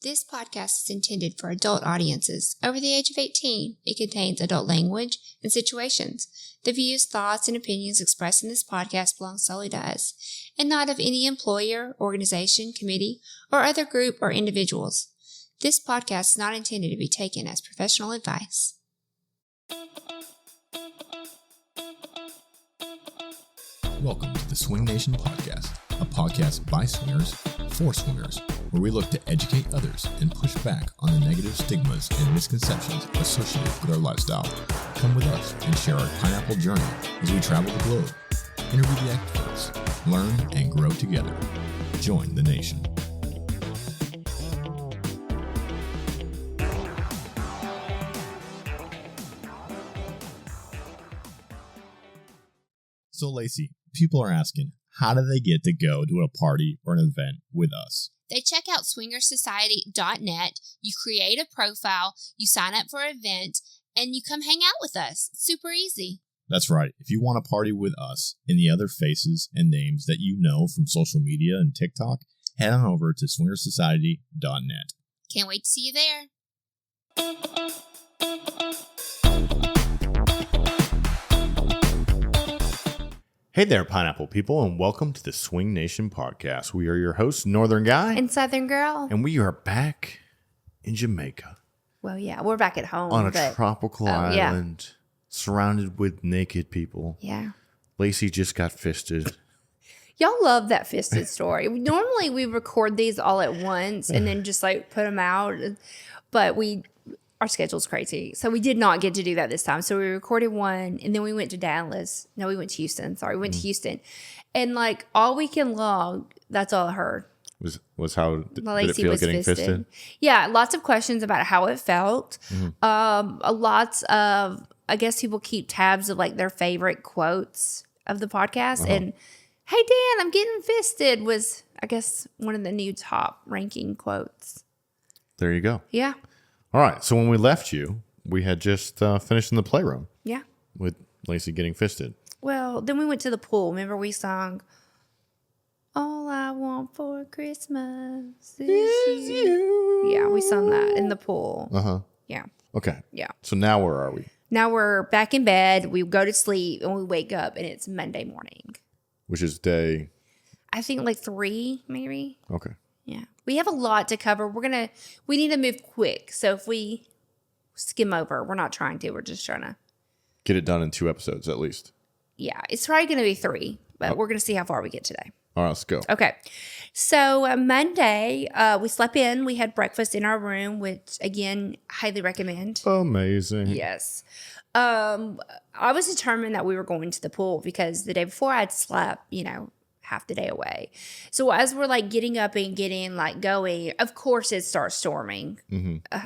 This podcast is intended for adult audiences over the age of 18. It contains adult language and situations. The views, thoughts, and opinions expressed in this podcast belong solely to us, and not of any employer, organization, committee, or other group or individuals. This podcast is not intended to be taken as professional advice. Welcome to the TheSwingNation podcast, a podcast by swingers for swingers, where we look to educate others and push back on the negative stigmas and misconceptions associated with our lifestyle. Come with us and share our pineapple journey as we travel the globe, interview the experts, learn and grow together. Join the nation. So, Lacy, people are asking, how do they get to go to a party or an event with us? They check out swingersociety.net, you create a profile, you sign up for an event, and you come hang out with us. It's super easy. That's right. If you want to party with us and the other faces and names that you know from social media and TikTok, head on over to swingersociety.net. Can't wait to see you there. Hey there, pineapple people, and welcome to the TheSwingNation podcast. We are your hosts, Northern Guy. And Southern Girl. And we are back in Jamaica. Well, yeah, we're back at home. On a tropical island, surrounded with naked people. Yeah. Lacy just got fisted. Y'all love that fisted story. Normally, we record these all at once and then just like put them out. But our schedule's crazy. So we did not get to do that this time. So we recorded one and then we went to Dallas. No, we went to Houston. Sorry, we went to Houston. And like all weekend long, that's all I heard. Was how did it Lacy feel was getting fisted? Yeah, lots of questions about how it felt. Lots of, I guess people keep tabs of like their favorite quotes of the podcast. And hey, Dan, I'm getting fisted was, I guess, one of the new top ranking quotes. There you go. Yeah. All right. So when we left you, we had just finished in the playroom. Yeah. With Lacy getting fisted. Well, then we went to the pool. Remember we sung, All I Want for Christmas is You. Yeah, we sung that in the pool. Uh-huh. Yeah. Okay. Yeah. So now where are we? Now we're back in bed. We go to sleep and we wake up and it's Monday morning. Which is day? I think like 3, maybe. Okay. Yeah. We have a lot to cover. We need to move quick. So if we skim over, we're not trying to. We're just trying to Get it done in 2 episodes at least. Yeah. It's probably going to be 3, but we're going to see how far we get today. All right, let's go. Okay. So Monday, we slept in. We had breakfast in our room, which again, highly recommend. Amazing. Yes. I was determined that we were going to the pool because the day before I'd slept, half the day away. So as we're like getting up and getting like going, of course it starts storming.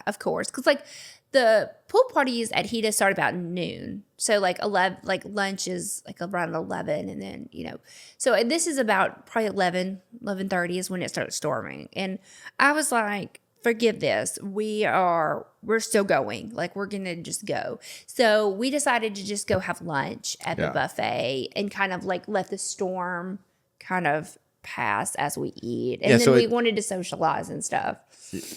Of course. Because like the pool parties at Hida start about noon. So like 11, like lunch is like around 11 and then, so this is about probably 11:30 is when it starts storming. And I was like, forgive this. We're still going. Like we're going to just go. So we decided to just go have lunch at the buffet and kind of like let the storm kind of pass as we eat. And then we wanted to socialize and stuff.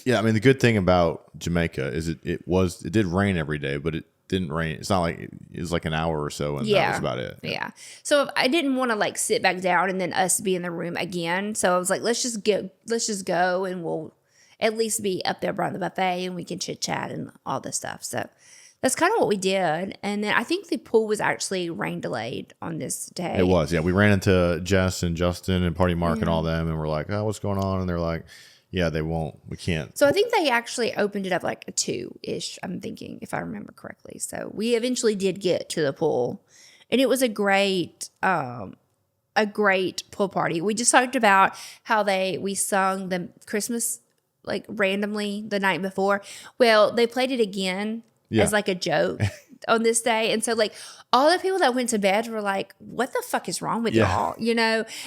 Yeah, I mean the good thing about Jamaica is it did rain every day, but it didn't rain. It's not like it was like an hour or so and that was about it. Yeah. So I didn't want to like sit back down and then us be in the room again. So I was like, let's just go and we'll at least be up there around the buffet and we can chit chat and all this stuff. So that's kind of what we did. And then I think the pool was actually rain delayed on this day. It was, yeah. We ran into Jess and Justin and Party Mark and all them and we're like, oh, what's going on? And they're like, yeah, we can't. So I think they actually opened it up like a 2-ish, I'm thinking, if I remember correctly. So we eventually did get to the pool. And it was a great pool party. We just talked about how we sung the Christmas like randomly the night before. Well, they played it again as like a joke on this day. And so like all the people that went to bed were like, what the fuck is wrong with y'all?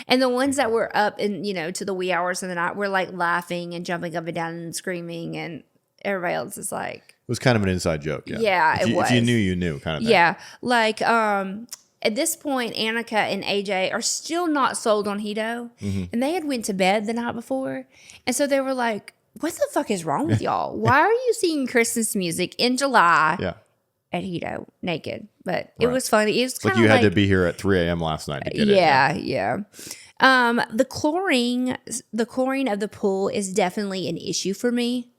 And the ones that were up and, to the wee hours of the night were like laughing and jumping up and down and screaming. And everybody else is like. It was kind of an inside joke. Yeah. Yeah, it was. If you knew, you knew kind of thing. Yeah. Like, at this point, Annika and AJ are still not sold on Hedo. And they had went to bed the night before. And so they were like, what the fuck is wrong with y'all? Why are you singing Christmas music in July at Hedo naked? But it was funny. It was kind of like you had to be here at 3 a.m. last night to get it. Yeah. The chlorine of the pool is definitely an issue for me.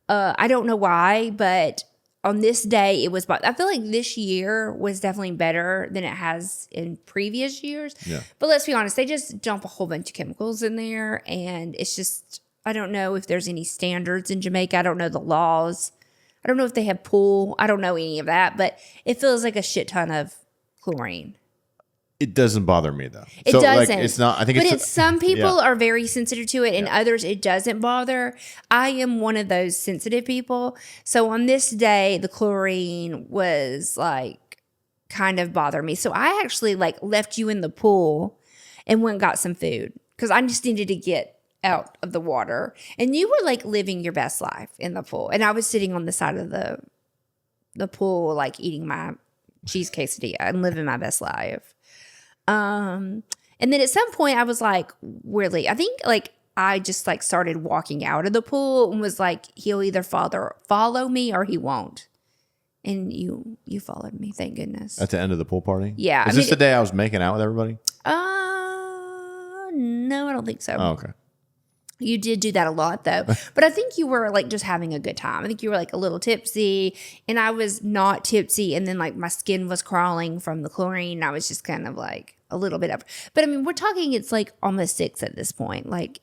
I don't know why, but on this day it was. I feel like this year was definitely better than it has in previous years. Yeah. But let's be honest, they just dump a whole bunch of chemicals in there, and it's just. I don't know if there's any standards in Jamaica. I don't know the laws. I don't know if they have pool. I don't know any of that, but it feels like a shit ton of chlorine. It doesn't bother me though. It doesn't. Like, it's not. I think but some people are very sensitive to it, and others it doesn't bother. I am one of those sensitive people. So on this day, the chlorine was like kind of bothered me. So I actually like left you in the pool and went and got some food because I just needed to get out of the water, and you were like living your best life in the pool, and I was sitting on the side of the pool like eating my cheese quesadilla and living my best life. And then at some point I was like, really, I think like I just like started walking out of the pool and was like, he'll either follow me or he won't. And you followed me, thank goodness. At the end of the pool party? Yeah. Is this the day I was making out with everybody? No, I don't think so. Oh, okay. You did do that a lot though. But I think you were like just having a good time. I think you were like a little tipsy, and I was not tipsy, and then like my skin was crawling from the chlorine. I was just kind of like a little bit up. But I mean, we're talking it's like almost 6 at this point. Like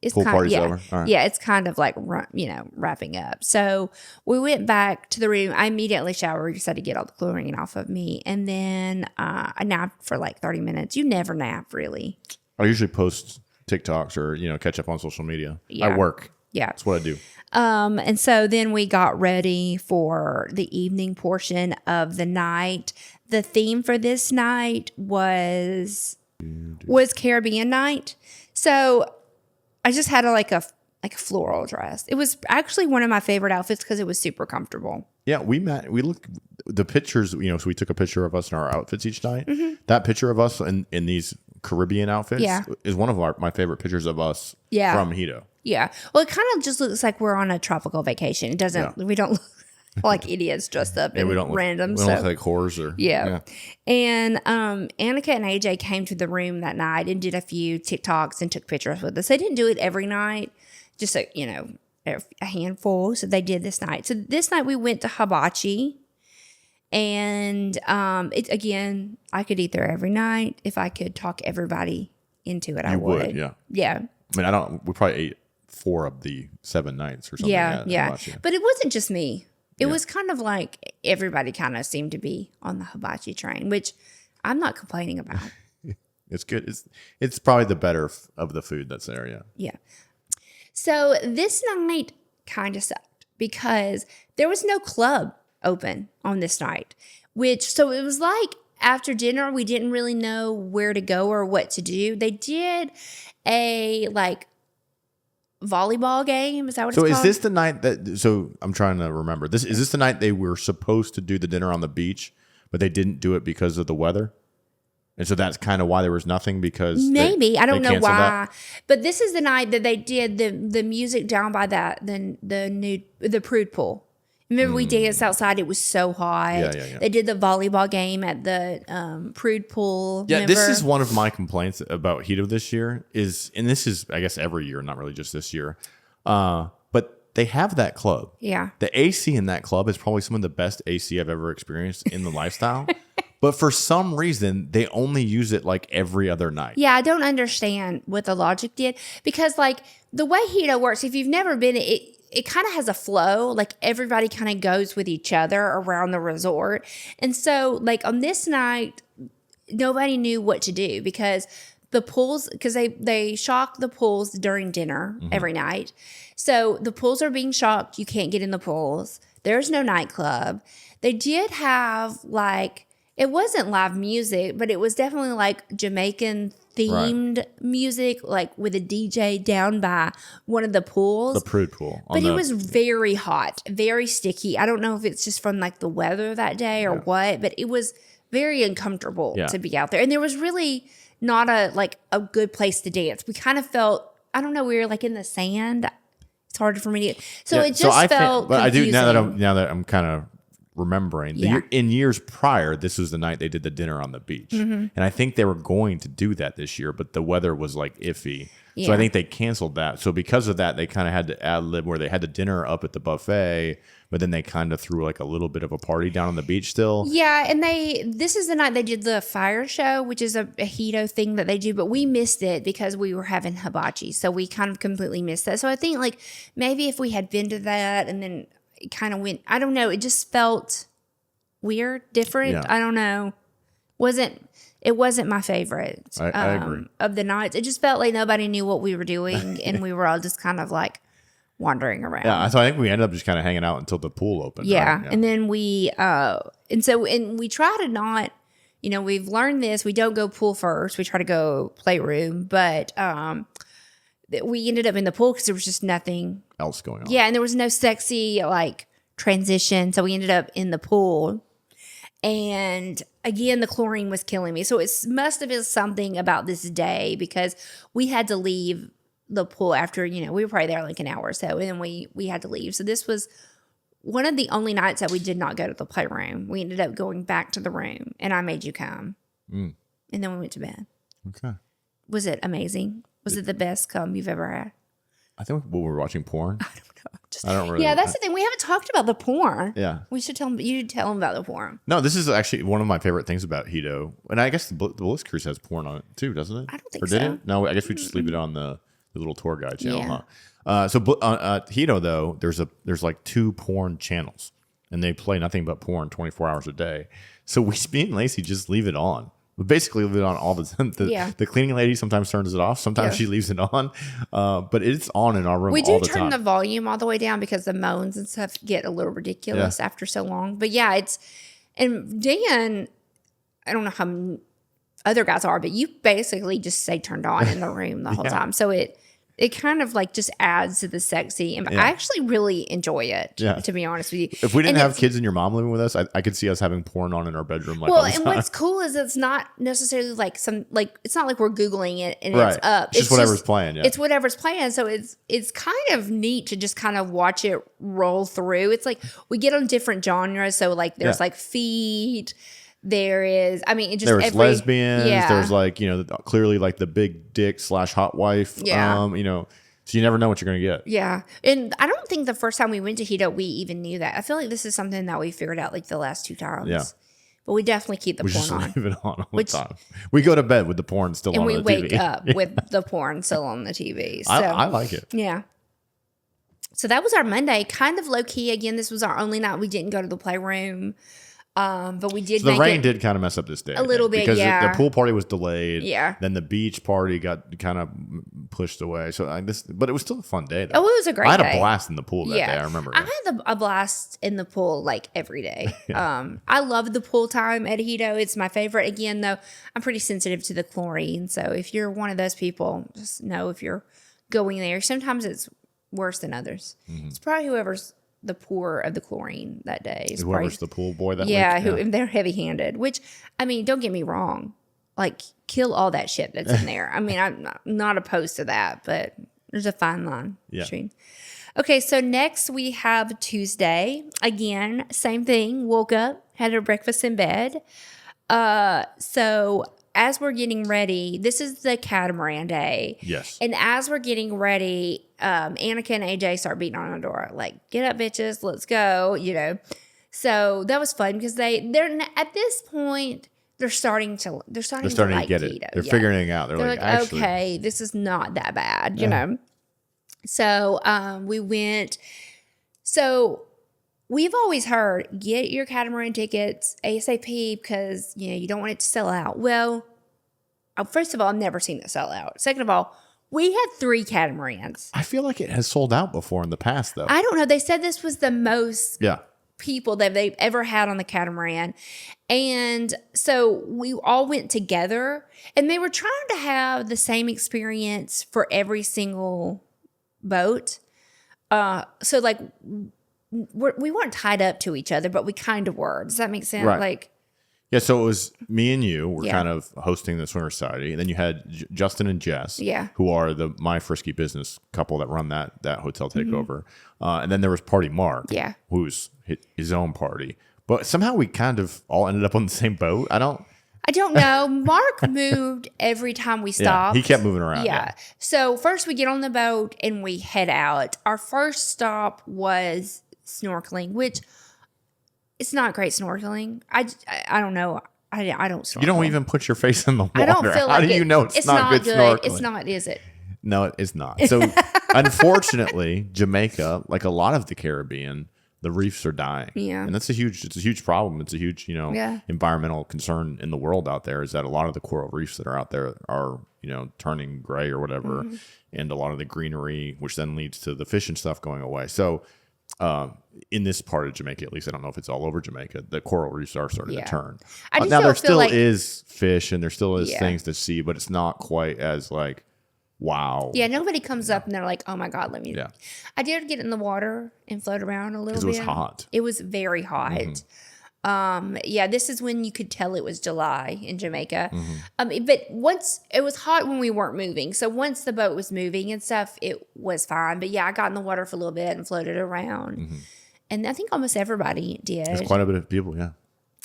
it's pool kind party's of, over. All right. Yeah, it's kind of like wrapping up. So we went back to the room. I immediately showered just had to get all the chlorine off of me, and then I napped for like 30 minutes. You never nap really. I usually post TikToks or catch up on social media. Yeah. I work. Yeah, that's what I do. And so then we got ready for the evening portion of the night. The theme for this night was Caribbean night. So I just had a floral dress. It was actually one of my favorite outfits because it was super comfortable. Yeah, we looked the pictures, so we took a picture of us in our outfits each night. Mm-hmm. That picture of us in these Caribbean outfits is one of my favorite pictures of us from Hedo. Yeah. Well, it kind of just looks like we're on a tropical vacation. It doesn't, we don't look like idiots dressed up in random. We don't look like whores or. Yeah. And Annika and AJ came to the room that night and did a few TikToks and took pictures with us. They didn't do it every night, just a handful. So they did this night. So this night we went to Hibachi. And again, I could eat there every night. If I could talk everybody into it, I would. Yeah. I mean, we probably ate 4 of the 7 nights or something. Yeah. But it wasn't just me. It was kind of like everybody kind of seemed to be on the hibachi train, which I'm not complaining about. It's good. It's probably the better of the food that's there. Yeah. Yeah. So this night kind of sucked because there was no club open on this night, so it was like after dinner we didn't really know where to go or what to do. They did a like volleyball game. Is that what it's called? So is this the night so I'm trying to remember. Is this the night they were supposed to do the dinner on the beach, but they didn't do it because of the weather? And so that's kind of why there was nothing because I don't know why. But this is the night that they did the music down by the prude pool. Remember we danced outside. It was so hot. Yeah. They did the volleyball game at the prude pool. Yeah, remember? This is one of my complaints about Hedo this year and this is, I guess, every year, not really just this year. But they have that club. Yeah. The AC in that club is probably some of the best AC I've ever experienced in the lifestyle. But for some reason, they only use it like every other night. Yeah, I don't understand what the logic did because like the way Hedo works, if you've never been, it kind of has a flow. Like everybody kind of goes with each other around the resort. And so like on this night, nobody knew what to do because the pools, because they shock the pools during dinner every night. So the pools are being shocked. You can't get in the pools. There's no nightclub. They did have like, it wasn't live music, but it was definitely like Jamaican themed music, like with a DJ down by one of the pools. The prude pool. But it was very hot, very sticky. I don't know if it's just from like the weather that day or what, but it was very uncomfortable to be out there. And there was really not a good place to dance. We kind of felt, I don't know, we were like in the sand. It's hard for me to. So it just felt. But confusing. I do now that I'm kind of remembering. In years prior, this was the night they did the dinner on the beach, and I think they were going to do that this year, but the weather was like iffy. Yeah. So I think they canceled that. So because of that, they kind of had to ad lib where they had the dinner up at the buffet, but then they kind of threw like a little bit of a party down on the beach still. Yeah, and this is the night they did the fire show, which is a Hedo thing that they do, but we missed it because we were having hibachi, so we kind of completely missed that. So I think like maybe if we had been to that and then it kind of went, I don't know, it just felt weird, different. Yeah. I don't know. It wasn't my favorite I agree. Of the nights. It just felt like nobody knew what we were doing, and we were all just kind of like wandering around. Yeah, so I think we ended up just kind of hanging out until the pool opened. Yeah, right? Yeah. and then we we try to not, we've learned this. We don't go pool first. We try to go playroom, but we ended up in the pool because there was just nothing else going on. Yeah, and there was no sexy like transition, so we ended up in the pool. And again, the chlorine was killing me. So it must have been something about this day because we had to leave the pool after, we were probably there like an hour or so, and then we had to leave. So this was one of the only nights that we did not go to the playroom. We ended up going back to the room, and I made you come. And then we went to bed. Okay. Was it amazing? Was it the best cum you've ever had? I think we were watching porn. I don't know. I don't really. Yeah, that's the thing. We haven't talked about the porn. Yeah. We should tell them. You tell them about the porn. No, this is actually one of my favorite things about Hedo. And I guess the Bliss Cruise has porn on it too, doesn't it? I don't think or so. Or did it? No, I guess we just leave it on the little tour guide channel. Yeah. Huh? So Hedo, though, there's like 2 porn channels. And they play nothing but porn 24 hours a day. So me and Lacy just leave it on. We basically leave it on all the time. The cleaning lady sometimes turns it off. Sometimes she leaves it on. But it's on in our room all the time. We do turn the volume all the way down because the moans and stuff get a little ridiculous after so long. But yeah, and Dan, I don't know how other guys are, but you basically just stay turned on in the room the whole time. So it kind of like just adds to the sexy. And I actually really enjoy it, to be honest with you. If we didn't have kids and your mom living with us, I could see us having porn on in our bedroom. Like, and what's cool is it's not necessarily like it's not like we're Googling it and it's up. It's just whatever's playing. Yeah. It's whatever's playing. So it's kind of neat to just kind of watch it roll through. It's like we get on different genres. So like there's like feet. There is, there's lesbians. There's like, clearly like the big dick / hot wife. Yeah. So you never know what you're going to get. Yeah. And I don't think the first time we went to Hedo, we even knew that. I feel like this is something that we figured out like the last 2 times. Yeah. But we definitely keep the porn on. We just leave it on all the time. We go to bed with the porn still on the TV. And we wake up with the porn still on the TV. So, I like it. Yeah. So that was our Monday. Kind of low key. Again, this was our only night we didn't go to the playroom. But we did. So the rain did kind of mess up this day a little bit, because the pool party was delayed. Yeah. Then the beach party got kind of pushed away. So but it was still a fun day. Though. Oh, it was a great day. I had a blast in the pool that day. I remember. I had a blast in the pool like every day. I love the pool time at Hedo. It's my favorite. Again, though, I'm pretty sensitive to the chlorine. So if you're one of those people, just know if you're going there, sometimes it's worse than others. Mm-hmm. It's probably whoever's the poor of the chlorine that day. Whoever's the pool boy that week. They're heavy-handed, which, don't get me wrong. Like, kill all that shit that's in there. I'm not opposed to that, but there's a fine line between. Okay, so next we have Tuesday. Again, same thing. Woke up, had our breakfast in bed. So as we're getting ready, this is the catamaran day. Yes. And as we're getting ready, Annika and AJ start beating on our door, like, get up, bitches, let's go, So that was fun because they're at this point, they're starting to like to get it. They're figuring it out. They're like, actually, okay, this is not that bad, you know. So we went. So we've always heard, get your catamaran tickets ASAP because, you don't want it to sell out. Well, first of all, I've never seen it sell out. Second of all, we had 3 catamarans. I feel like it has sold out before in the past, though. I don't know. They said this was the most people that they've ever had on the catamaran. And so we all went together, and they were trying to have the same experience for every single boat. So, like, we weren't tied up to each other, but we kind of were. Does that make sense? Right. Like, Yeah, so it was me and you were kind of hosting the Swinger Society, and then you had Justin and Jess, who are the My Frisky Business couple that run that hotel takeover, and then there was Party Mark, who's his own party. But somehow we kind of all ended up on the same boat. I don't know. Mark moved every time we stopped. He kept moving around. Yeah. So first we get on the boat and we head out. Our first stop was snorkeling, which it's not great snorkeling. I don't know. I don't snorkel. You don't even put your face in the water. I don't feel like How do you know it's not good snorkeling? It's not, is it? No, it's not. So unfortunately, Jamaica, like a lot of the Caribbean, the reefs are dying. Yeah. And it's a huge problem. It's a huge, environmental concern in the world out there, is that a lot of the coral reefs that are out there are, turning gray or whatever. And a lot of the greenery, which then leads to the fish and stuff going away. So in this part of Jamaica, at least, I don't know if it's all over Jamaica, the coral reefs are starting to turn. Now there still is fish and there still is things to see, but it's not quite as like, wow. Yeah, nobody comes up and they're like, oh my God, let me. Yeah. I did get in the water and float around a little bit. Because it was hot. It was very hot. This is when you could tell it was July in Jamaica. But once it was hot when we weren't moving. So once the boat was moving and stuff, it was fine. But I got in the water for a little bit and floated around. And I think almost everybody did. There's quite a bit of people, yeah.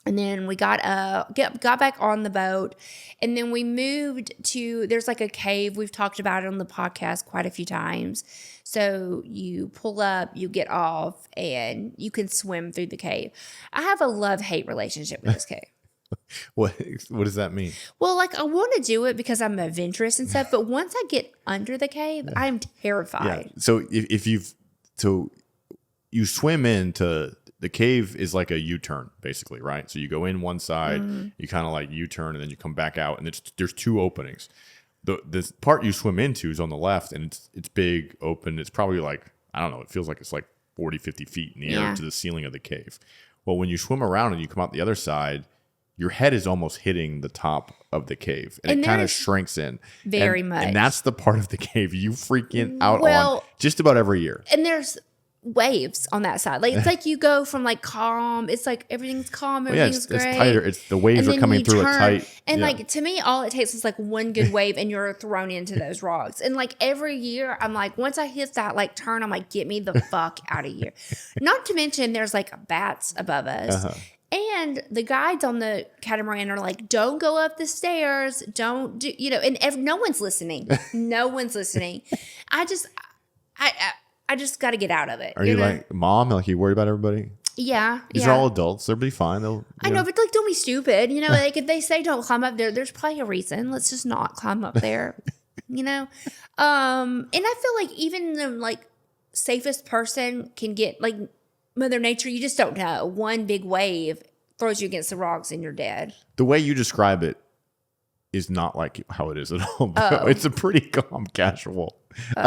And then we got back on the boat, and then we moved to, there's like a cave. We've talked about it on the podcast quite a few times. So you pull up, you get off, and you can swim through the cave. I have a love-hate relationship with this cave. What does that mean? Well, like I want to do it because I'm adventurous and stuff, but once I get under the cave, I'm terrified. Yeah. So you swim into the cave is like a U-turn, basically, right? So you go in one side, you kind of like U-turn, and then you come back out, and there's two openings. The part you swim into is on the left, and it's big, open. It's probably like, I don't know, it feels like it's like 40, 50 feet in the air to the ceiling of the cave. Well, when you swim around and you come out the other side, your head is almost hitting the top of the cave, and it kind of shrinks in. Very much. And that's the part of the cave you freaking out on just about every year. And there's waves on that side. Like it's like you go from like calm, it's like everything's calm, everything's great. It's tighter. It's the waves are coming through it tight. And like to me, all it takes is like one good wave and you're thrown into those rocks. And like every year I'm like, once I hit that like turn, I'm like, get me the fuck out of here. Not to mention there's like bats above us. And the guides on the catamaran are like, don't go up the stairs. Don't do, and no one's listening. No one's listening. I just got to get out of it. Are you like, Mom, like you worried about everybody? Yeah. These are all adults. They'll be fine. I know, but like, don't be stupid. Like if they say don't climb up there, there's probably a reason. Let's just not climb up there, And I feel like even the like safest person can get like Mother Nature. You just don't know. One big wave throws you against the rocks and you're dead. The way you describe it is not like how it is at all. It's a pretty calm, casual.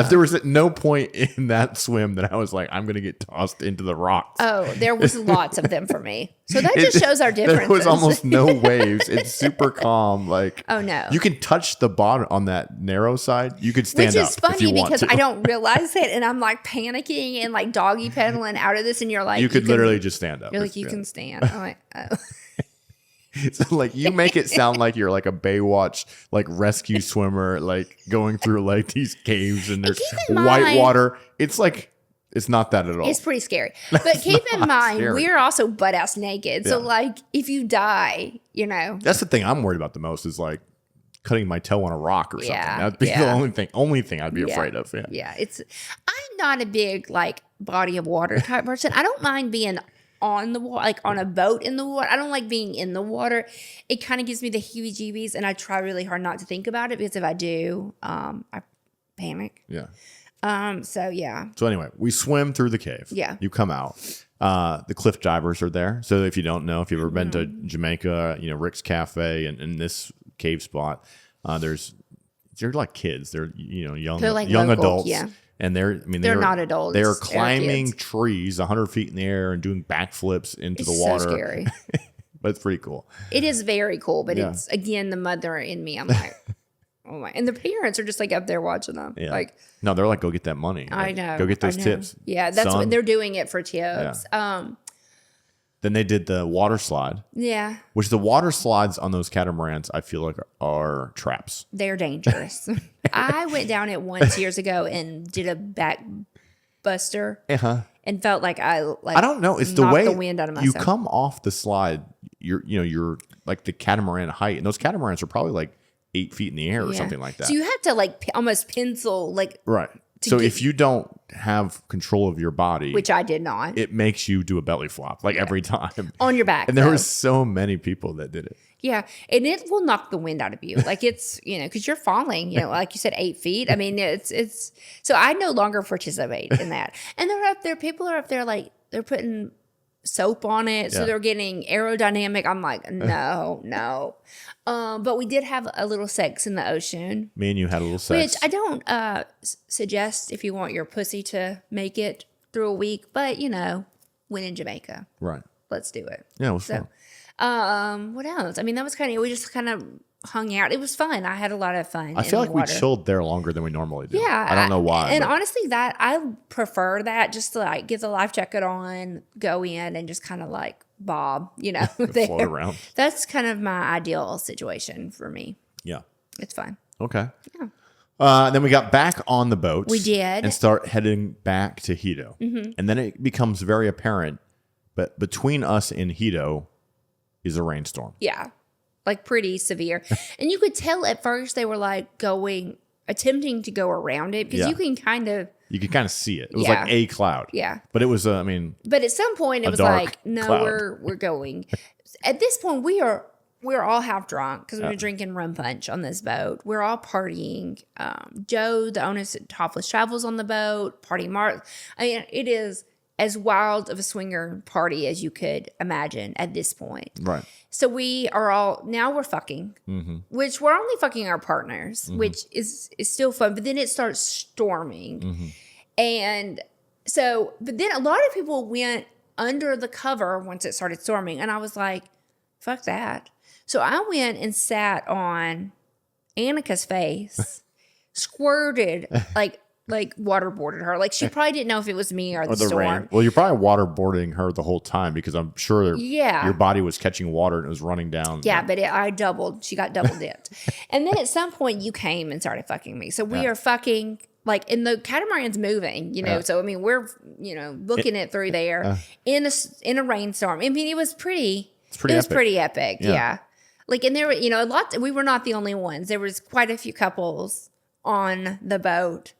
There was at no point in that swim that I was like, I'm going to get tossed into the rocks. Oh, there was lots of them for me. So that just shows our differences. There was almost no waves. It's super calm. Like, oh no, you can touch the bottom on that narrow side. You could stand up. Which is funny because I don't realize it, and I'm like panicking and like doggy pedaling out of this, and you're like, you could literally just stand up. You're like, you can stand. I'm like, oh. So like you make it sound like you're like a Baywatch like rescue swimmer like going through like these caves and there's white water. It's like it's not that at all. It's pretty scary. But keep in mind we're also butt ass naked. So like if you die, That's the thing I'm worried about the most is like cutting my toe on a rock or something. That'd be the only thing I'd be afraid of. Yeah. I'm not a big like body of water type person. I don't mind being on the water, like on a boat in the water. I don't like being in the water. It kind of gives me the heebie-jeebies, and I try really hard not to think about it because if I do, I panic. Yeah. So anyway, we swim through the cave. Yeah. You come out. The cliff divers are there. So if you don't know, if you've ever been to Jamaica, Rick's Cafe and this cave spot, they're like kids. They're young local, adults. Yeah. And they're not adults. They're climbing trees 100 feet in the air and doing backflips into the water. So scary. But it's pretty cool. It is very cool, but it's again the mother in me. I'm like, oh my! And the parents are just like up there watching them. Yeah. Like, no, they're like, go get that money. I know. Go get those tips. Yeah, that's what they're doing it for tips. Yeah. Then they did the water slide. Yeah. Which the water slides on those catamarans, I feel like are traps. They're dangerous. I went down it once years ago and did a back buster and felt like I don't know. It's the knocked way the wind out of you myself. come off the slide. You're like the catamaran height, and those catamarans are probably like 8 feet in the air or something like that. So you have to like almost pencil like right. So if you don't have control of your body, which I did not, it makes you do a belly flop like every time on your back. And there were so many people that did it. Yeah, and it will knock the wind out of you. Like it's because you're falling. Like you said, 8 feet. I mean, it's. So I no longer participate in that. And they're up there. People are up there like they're putting soap on it, so they're getting aerodynamic. I'm like, no. But we did have a little sex in the ocean. Me and you had a little sex, which I don't suggest if you want your pussy to make it through a week. But when in Jamaica, right? Let's do it. Yeah, it was fun. What else? I mean, that was kind of, we just kind of hung out. It was fun. I had a lot of fun. I feel like we chilled there longer than we normally do. Yeah. I don't know why. And honestly, I prefer that, just to like get the life jacket on, go in and just kind of like bob, float around. That's kind of my ideal situation for me. Yeah. It's fun. Okay. Yeah. Then we got back on the boat. We did. And start heading back to Hedo. Mm-hmm. And then it becomes very apparent, but between us and Hedo is a rainstorm. Yeah. Like pretty severe. And you could tell at first they were like attempting to go around it because you can kind of see it. It was like a cloud. Yeah. But it was, but at some point it was like, no, cloud. we're going. At this point, we're all half drunk because we were drinking rum punch on this boat. We're all partying. Joe, the owner of Topless Travel's on the boat. Party Mark. I mean, it is as wild of a swinger party as you could imagine at this point. Right. So we are all, now we're fucking, which we're only fucking our partners, which is still fun. But then it starts storming. And so, but then a lot of people went under the cover once it started storming. And I was like, fuck that. So I went and sat on Annika's face, squirted, like waterboarded her. Like she probably didn't know if it was me or the storm. Rain. Well, you're probably waterboarding her the whole time because I'm sure your body was catching water and it was running down. Yeah, but I doubled. She got double dipped. And then at some point you came and started fucking me. So we are fucking like, and the catamaran's moving, So I mean, we're looking it through there in a rainstorm. I mean, it was pretty. It was pretty epic. Yeah. Like, and there were a lot. We were not the only ones. There was quite a few couples on the boat.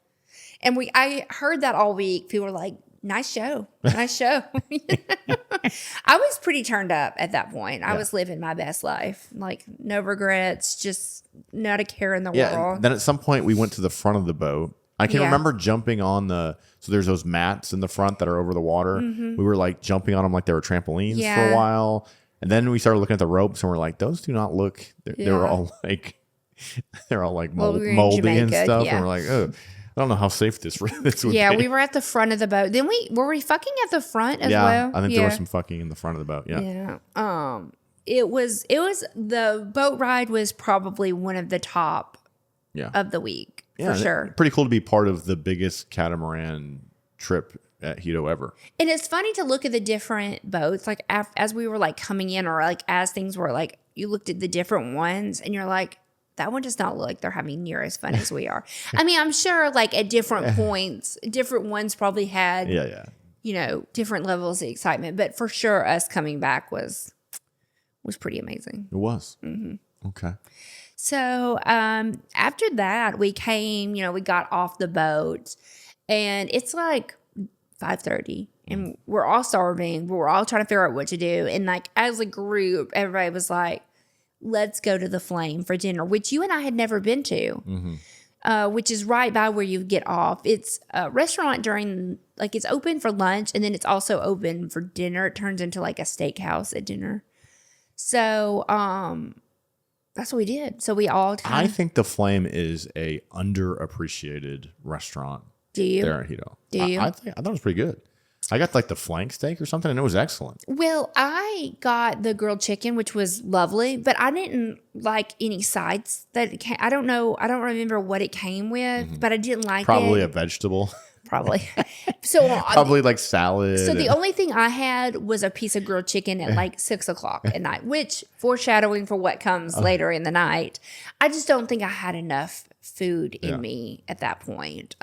And I heard that all week. People were like, nice show. Nice show. I was pretty turned up at that point. I was living my best life. Like, no regrets, just not a care in the world. Then at some point, we went to the front of the boat. I can remember jumping on so there's those mats in the front that are over the water. We were like jumping on them like they were trampolines for a while. And then we started looking at the ropes and we're like, those do not look, they were all like, moldy and stuff. And we're like, oh. I don't know how safe this would be. Yeah, we were at the front of the boat. Then were we fucking at the front as well? I think there was some fucking in the front of the boat. Yeah. Yeah. It was the boat ride was probably one of the top of the week for sure. Pretty cool to be part of the biggest catamaran trip at Hedo ever. And it's funny to look at the different boats, like as we were like coming in, or like as things were like, you looked at the different ones and you're like, that one does not look like they're having near as fun as we are. I mean, I'm sure like at different points, different ones probably had, different levels of excitement. But for sure, us coming back was pretty amazing. It was. Mm-hmm. Okay. So after that, we came, we got off the boat and it's like 5:30 and we're all starving. We're all trying to figure out what to do. And like as a group, everybody was like, let's go to the Flame for dinner, which you and I had never been to, which is right by where you get off. It's a restaurant it's open for lunch and then it's also open for dinner. It turns into like a steakhouse at dinner. So that's what we did. So we all I think the Flame is a underappreciated restaurant. Do you? There at Hedo. Do you? I thought it was pretty good. I got like the flank steak or something, and it was excellent. Well, I got the grilled chicken, which was lovely, but I didn't like any sides that it came. I don't know. I don't remember what it came with, but I didn't like it. Probably a vegetable. probably. So Probably like salad. So the only thing I had was a piece of grilled chicken at like 6:00 at night, which foreshadowing for what comes later in the night. I just don't think I had enough food in me at that point.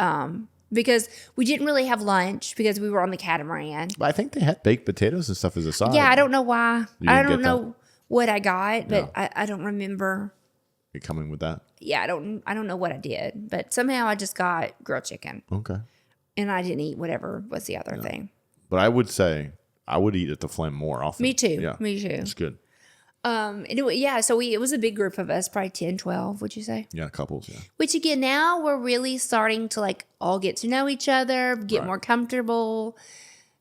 Because we didn't really have lunch because we were on the catamaran. But I think they had baked potatoes and stuff as a side. Yeah, I don't know why. I don't know that? what I got, but I don't remember. You coming with that? Yeah, I don't know what I did, but somehow I just got grilled chicken. Okay. And I didn't eat whatever was the other thing. But I would say I would eat at the Flame more often. Me too. Yeah. Me too. It's good. So it was a big group of us, probably 10, 12, would you say? Yeah, couples, yeah. Which again, now we're really starting to like all get to know each other, get more comfortable.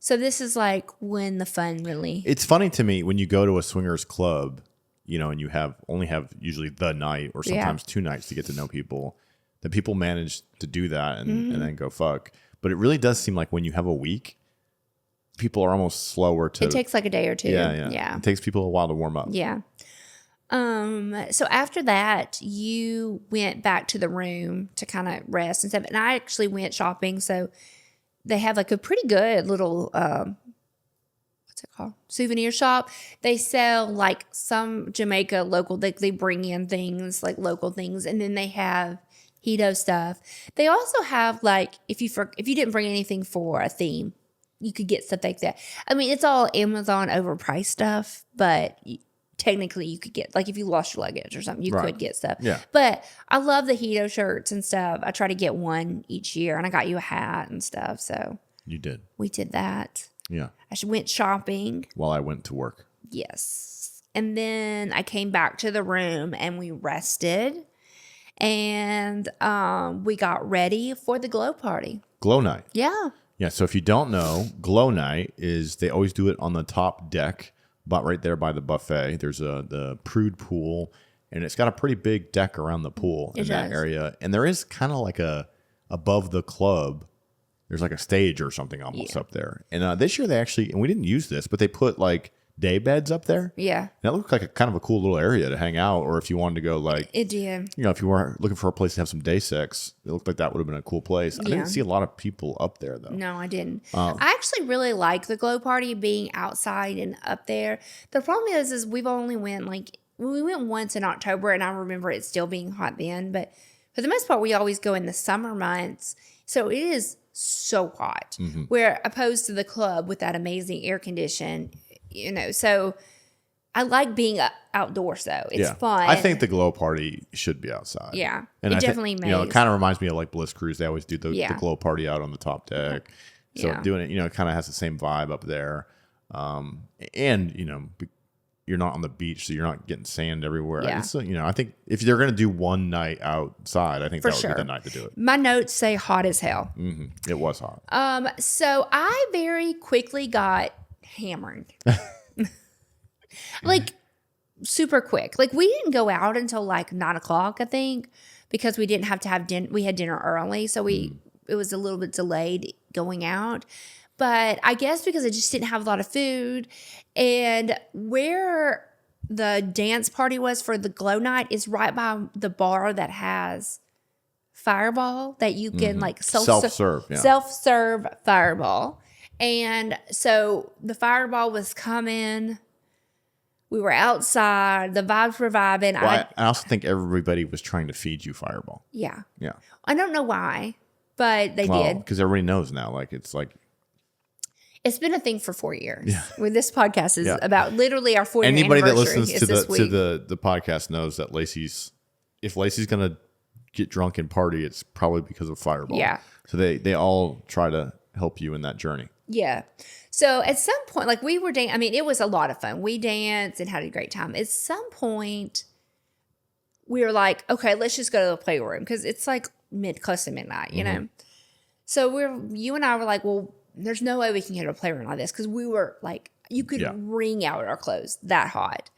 So this is like when the fun really. It's funny to me when you go to a swingers club, you know, and you only have usually the night or sometimes 2 nights to get to know people, that people manage to do that and then go fuck. But it really does seem like when you have a week, people are almost slower to. It takes like a day or two. Yeah. It takes people a while to warm up. Yeah. So after that, you went back to the room to kind of rest and stuff. And I actually went shopping. So they have like a pretty good little, what's it called? Souvenir shop. They sell like some Jamaica local, they bring in things like local things. And then they have Hedo stuff. They also have like, if you didn't bring anything for a theme, you could get stuff like that. I mean, it's all Amazon overpriced stuff, but technically you could get, like if you lost your luggage or something, you could get stuff. Yeah. But I love the Hedo shirts and stuff. I try to get one each year, and I got you a hat and stuff. So You did. we did that. Yeah. I went shopping. While I went to work. Yes. And then I came back to the room and we rested. And we got ready for the glow party. Glow night. Yeah. Yeah, so if you don't know, Glow Night is they always do it on the top deck, but right there by the buffet. There's the prude pool, and it's got a pretty big deck around the pool in that area. And there is kind of like above the club, there's like a stage or something almost up there. And this year they actually, and we didn't use this, but they put like day beds up there. Yeah. And that looked like a kind of a cool little area to hang out, or if you wanted to go like it did. You know, if you were looking for a place to have some day sex, it looked like that would have been a cool place. I didn't see a lot of people up there though. No, I didn't. I actually really like the glow party being outside and up there. The problem is we've only went we went once in October, and I remember it still being hot then, but for the most part we always go in the summer months. So it is so hot. Where opposed to the club with that amazing air condition, you know, so I like being outdoors though. It's fun. I think the glow party should be outside. Yeah, and it definitely makes. You know, it kind of reminds me of like Bliss Cruise. They always do the glow party out on the top deck. So doing it, you know, it kind of has the same vibe up there. And you know, you're not on the beach, so you're not getting sand everywhere. Yeah. So, you know, I think if they're going to do one night outside, I think that would be the night to do it. My notes say hot as hell. It was hot. So I very quickly got hammered. Like super quick. Like we didn't go out until like 9:00, I think, because we didn't have to have dinner. We had dinner early, so it was a little bit delayed going out. But I guess because I just didn't have a lot of food, and where the dance party was for the glow night is right by the bar that has Fireball that you can like self-serve Fireball. And so the Fireball was coming. We were outside. The vibes were vibing. Well, I also think everybody was trying to feed you Fireball. Yeah. Yeah. I don't know why, but they did. Because everybody knows now. Like, it's like. It's been a thing for 4 years. Yeah. Well, this podcast is about literally our 40th anybody anniversary. Anybody that listens to the podcast knows that if Lacy's going to get drunk and party, it's probably because of Fireball. Yeah. So they all try to help you in that journey. Yeah. So at some point, like we were dancing, I mean, it was a lot of fun. We danced and had a great time. At some point, we were like, okay, let's just go to the playroom because it's like close to midnight, you know? So you and I were like, well, there's no way we can get to a playroom like this because we were like, you could wring out our clothes that hot.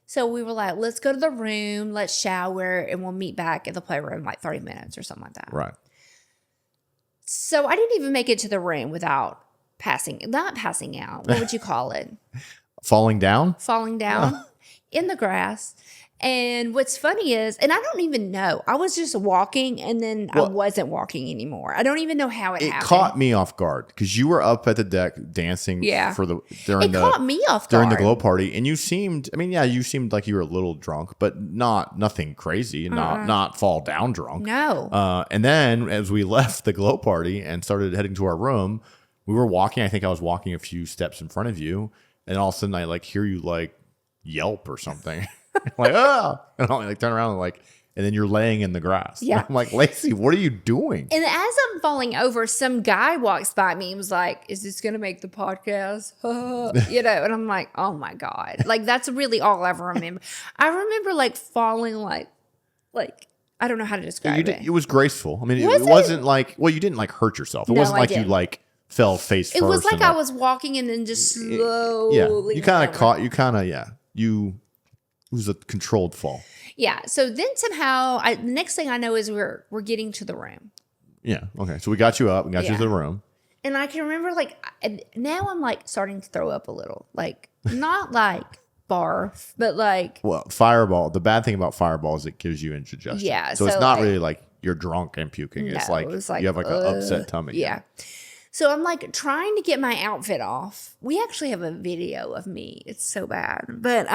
So we were like, let's go to the room, let's shower, and we'll meet back at the playroom in like 30 minutes or something like that. Right. So I didn't even make it to the room without not passing out. What would you call it? Falling down in the grass. And what's funny is, and I don't even know, I was just walking and then I wasn't walking anymore. I don't even know how it happened. It caught me off guard because you were up at the deck dancing caught me off during the guard. glow party, and you seemed like you were a little drunk, but nothing crazy, not fall down drunk. No. And then as we left the glow party and started heading to our room, we were walking. I think I was walking a few steps in front of you, and all of a sudden I like hear you like yelp or something. Like, oh, and I like turn around and like, and then you're laying in the grass. Yeah. I'm like, Lacy, what are you doing? And as I'm falling over, some guy walks by me and was like, is this going to make the podcast? And I'm like, oh my God. Like, that's really all I ever remember. I remember like falling like, I don't know how to describe it. It was graceful. I mean, it wasn't like, well, you didn't like hurt yourself. It wasn't like you like fell face first. It was like I was walking and then just slowly. Yeah. You kind of caught, it was a controlled fall. Yeah. So then somehow, the next thing I know is we're getting to the room. Yeah. Okay. So we got you up and got you to the room. And I can remember now I'm like starting to throw up a little. Like not like barf, but like. Well, Fireball. The bad thing about Fireball is it gives you indigestion. Yeah. So it's not really like you're drunk and puking. No, it's like you have like an upset tummy. Yeah. So I'm like trying to get my outfit off. We actually have a video of me. It's so bad. But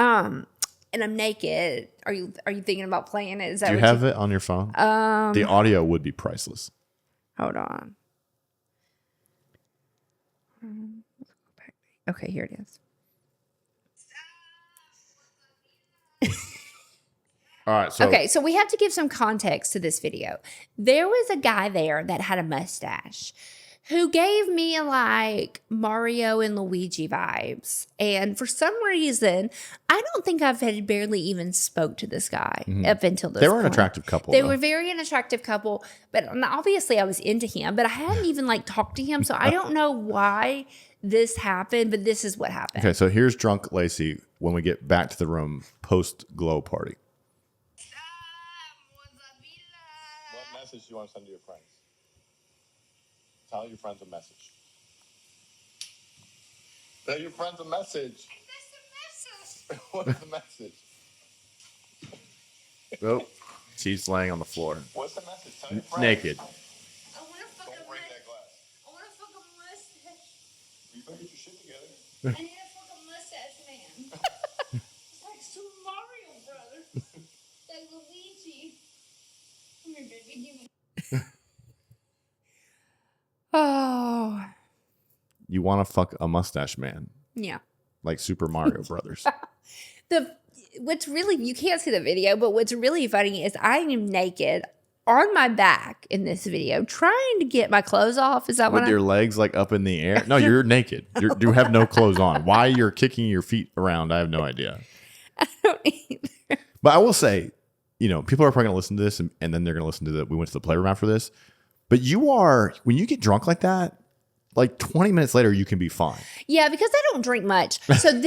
and I'm naked. Are you thinking about playing it? Is that Do you have it on your phone? The audio would be priceless. Hold on. Okay, here it is. All right. So okay, so we have to give some context to this video. There was a guy there that had a mustache who gave me like Mario and Luigi vibes. And for some reason, I don't think I've had barely even spoke to this guy up until this point. They were an attractive couple. They were very an attractive couple, but obviously I was into him, but I hadn't even like talked to him. So I don't know why this happened, but this is what happened. Okay, so here's drunk Lacy when we get back to the room post glow party. What message do you want to send to your friends? Tell your friends a message. Tell your friends a message. What's the message? Oh, she's laying on the floor. What's the message? Tell your friends. Naked. I want to fuck Don't break that glass. I want to fuck a mustache. You better get your shit together. I need to fuck a mustache man. It's like Super Mario Brothers. Like Luigi. Come here, baby. Give me. Oh. You want to fuck a mustache man. Yeah. Like Super Mario Brothers. What's really, you can't see the video, but what's really funny is I am naked on my back in this video trying to get my clothes off. Is that with your legs like up in the air? No, you're naked. You have no clothes on. Why you're kicking your feet around, I have no idea. I don't either. But I will say, people are probably going to listen to this and then they're going to listen to we went to the playroom after this. But when you get drunk like that, like 20 minutes later, you can be fine. Yeah, because I don't drink much. So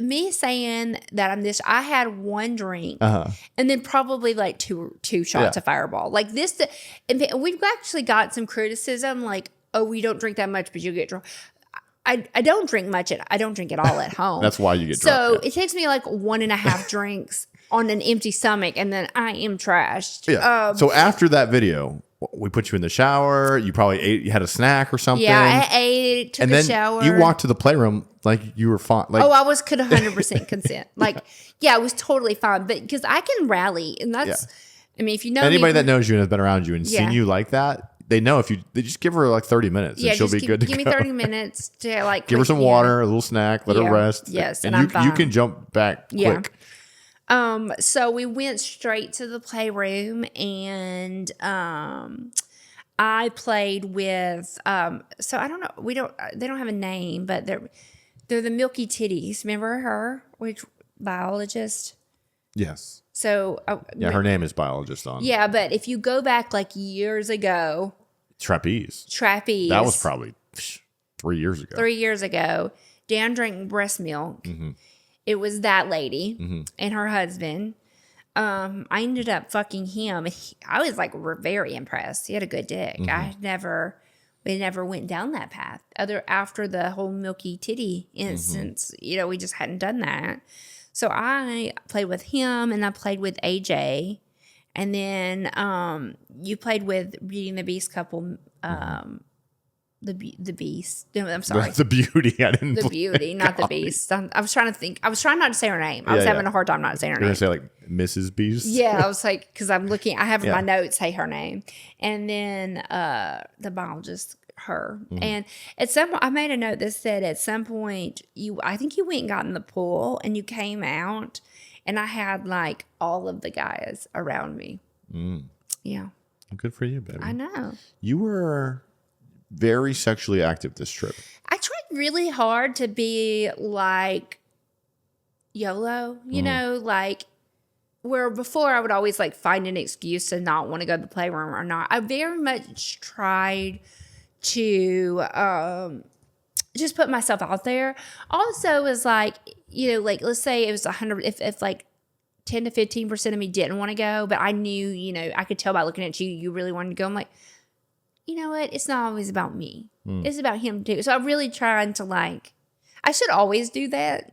me saying that I had one drink and then probably like two shots of Fireball. Like this, and we've actually got some criticism like, oh, we don't drink that much, but you get drunk. I don't drink much. I don't drink at all at home. That's why you get drunk. So it takes me like 1.5 drinks on an empty stomach, and then I am trashed. Yeah. So after that video, we put you in the shower. You probably ate. You had a snack or something. Yeah, I ate. Took a shower. And then you walked to the playroom like you were fine. Like, I could 100% consent. Like, yeah, I was totally fine. But because I can rally, and that's. Yeah. I mean, if you know anybody that knows you and has been around you and seen you like that, they know they just give her like 30 minutes and she'll be good to go. Give me 30 minutes to like give her some water, a little snack, let her rest. Yes, and you can jump back quick. So we went straight to the playroom and I played with so I don't know, they don't have a name, but they're the Milky Titties. Remember her? Which biologist? Yes. So her name is biologist on. Yeah, but if you go back like years ago, Trapeze. That was probably 3 years ago. 3 years ago. Dan drank breast milk. Mm-hmm. It was that lady and her husband. I ended up fucking him. I was like very impressed. He had a good dick. Mm-hmm. We never went down that path. After the whole Milky Titty instance, we just hadn't done that. So I played with him, and I played with AJ, and then you played with Beauty and the Beast couple. The Beast. No, I'm sorry. The Beauty. I didn't. The Beauty, not the Beast. I was trying to think. I was trying not to say her name. I was having a hard time not saying her You're name. gonna say like Mrs. Beast. Yeah, I was like, because I'm looking. I have my notes say her name, and then the biologist her. And at some point, I made a note that said at some point I think you went and got in the pool, and you came out, and I had like all of the guys around me. Yeah. Good for you, baby. I know. You were very sexually active this trip. I tried really hard to be like YOLO, you know, like where before I would always like find an excuse to not want to go to the playroom or not. I very much tried to just put myself out there. Also, was like, you know, like let's say it was 100, if like 10 to 15% of me didn't want to go, but I knew, you know, I could tell by looking at you, you really wanted to go. I'm like, you know what? It's not always about me. It's about him too. So I'm really trying to like, I should always do that.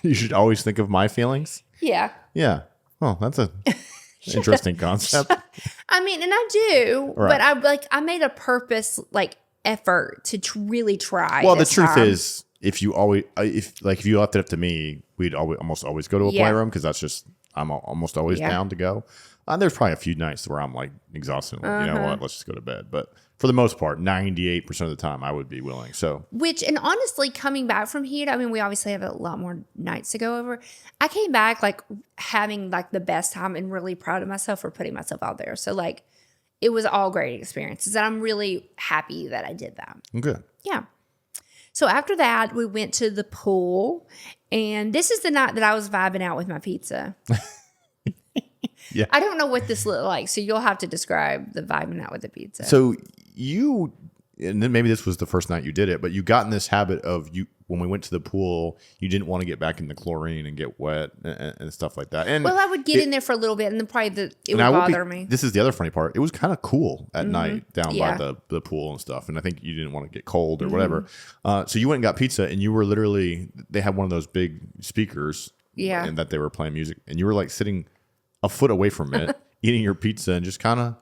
You should always think of my feelings. Yeah. Yeah. Oh, that's a interesting concept. I mean, and I do, Right. but I made a purpose like effort to really try. Well, the truth is, if you left it up to me, we'd almost always go to a playroom because that's just I'm almost always down to go. There's probably a few nights where I'm like exhausted. Like, you know what? Let's just go to bed. But for the most part, 98% of the time, I would be willing. So, and honestly, coming back from here, I mean, we obviously have a lot more nights to go over. I came back like having like the best time and really proud of myself for putting myself out there. So like, it was all great experiences, and I'm really happy that I did that. good. Yeah. So after that, we went to the pool, and this is the night that I was vibing out with my pizza. Yeah. I don't know what this looked like, so you'll have to describe the vibing out with the pizza. So and then maybe this was the first night you did it, but you got in this habit of when we went to the pool, you didn't want to get back in the chlorine and get wet and stuff like that. And well, I would get in there for a little bit, and then probably it would bother me. This is the other funny part. It was kind of cool at night down by the pool and stuff, and I think you didn't want to get cold or whatever. So you went and got pizza, and you were literally, they had one of those big speakers, and that they were playing music, and you were like sitting a foot away from it, eating your pizza and just kind of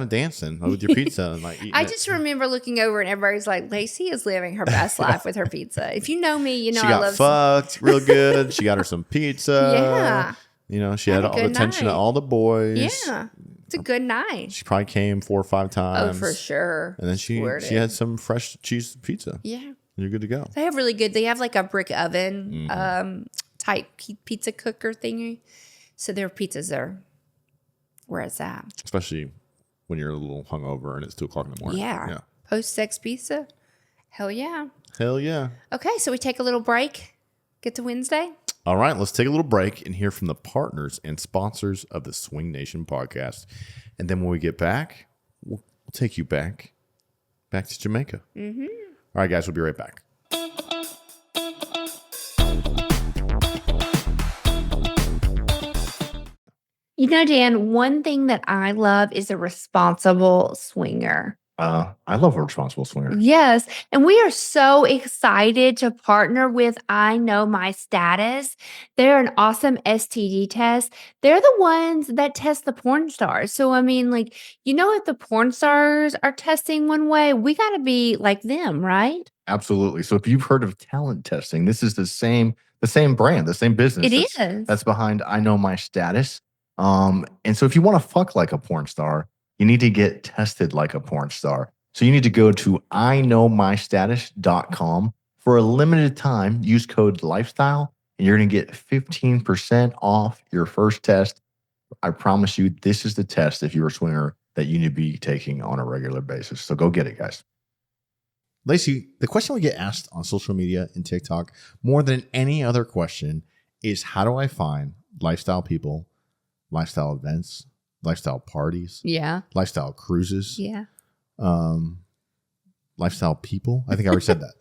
dancing with your pizza and like eating I just remember looking over and everybody's like, Lacy is living her best life with her pizza. If you know me, you know she I got love fucked real good. She got her some pizza. Yeah. You know, she had all the attention of all the boys. Yeah. It's a good night. She probably came 4 or 5 times. Oh, for sure. And then she had some fresh cheese pizza. Yeah. You're good to go. They have they have like a brick oven type pizza cooker thingy. So their pizzas are where it's at. Especially when you're a little hungover and it's 2 o'clock in the morning. Yeah. Post-sex pizza. Hell yeah. Hell yeah. Okay, so we take a little break. Get to Wednesday. All right, let's take a little break and hear from the partners and sponsors of the Swing Nation podcast. And then when we get back, we'll take you back to Jamaica. All right, guys, we'll be right back. You know, Dan, one thing that I love is a responsible swinger. I love a responsible swinger. Yes. And we are so excited to partner with I Know My Status. They're an awesome STD test. They're the ones that test the porn stars. So, I mean, like, you know, if the porn stars are testing one way, we got to be like them, right? Absolutely. So if you've heard of talent testing, this is the same brand, the same business. It is. That's behind I Know My Status. And so if you want to fuck like a porn star, you need to get tested like a porn star. So you need to go to iknowmystatus.com. For a limited time, use code LIFESTYLE, and you're going to get 15% off your first test. I promise you, this is the test, if you're a swinger, that you need to be taking on a regular basis. So go get it, guys. Lacy, the question we get asked on social media and TikTok more than any other question is, how do I find lifestyle people, lifestyle events, lifestyle parties, lifestyle cruises, lifestyle people? I think I already said that.